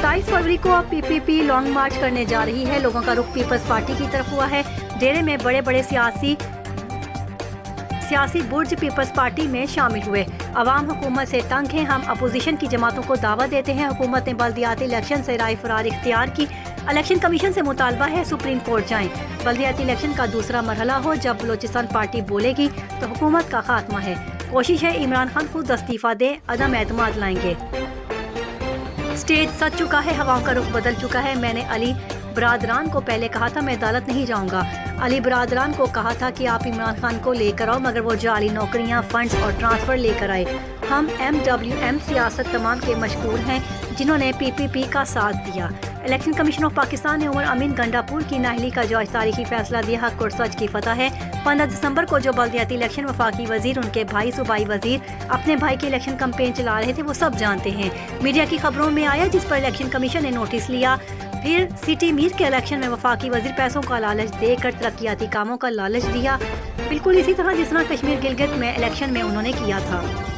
27 फरवरी को अब PPP long मार्च करने जा रही है। लोगों का रुख पीपल्स पार्टी की तरफ हुआ है। डेरे में बड़े बड़े सियासी बुर्ज पीपल्स पार्टी में शामिल हुए। अवाम हुकूमत से तंग है। हम अपोजिशन की जमातों को दावा देते हैं। हुकूमत ने बल्दियाती इलेक्शन से राय फरार इख्तियार की। इलेक्शन कमीशन से मुतालबा है सुप्रीम कोर्ट जाएं। बल्दियाती इलेक्शन का दूसरा मरहला हो। जब बलोचिस्तान पार्टी बोलेगी तो हुकूमत का खात्मा है। कोशिश है इमरान खान खुद इस्तीफा दे, अदम एतमाद लाएंगे। स्टेज सज चुका है, हवाओं का रुख बदल चुका है। मैंने अली बरादरान को पहले कहा था मैं अदालत नहीं जाऊंगा। अली बरादरान को कहा था कि आप इमरान खान को लेकर आओ, मगर वो जाली नौकरियां, फंड्स और ट्रांसफर लेकर आए। हम MWM सियासत तमाम के मशहूर हैं जिन्होंने PPP का साथ दिया। इलेक्शन कमीशन ऑफ पाकिस्तान ने उमर अमीन गंडापुर की नाहली का जो आज तारीखी फैसला दिया, हक और सच की फतह है। 15 दिसंबर को जो बल्दियाती इलेक्शन वफाकी वजीर, उनके भाई सूबाई वजीर अपने भाई की इलेक्शन कैंपेन चला रहे थे, वो सब जानते हैं। मीडिया की खबरों में आया जिस पर इलेक्शन कमीशन ने नोटिस लिया। फिर सिटी मीर के इलेक्शन में वफाकी वजीर पैसों का लालच देकर तरक्याती कामों का लालच दिया, बिल्कुल इसी तरह जिस तरह कश्मीर गिलगित में इलेक्शन में उन्होंने किया था।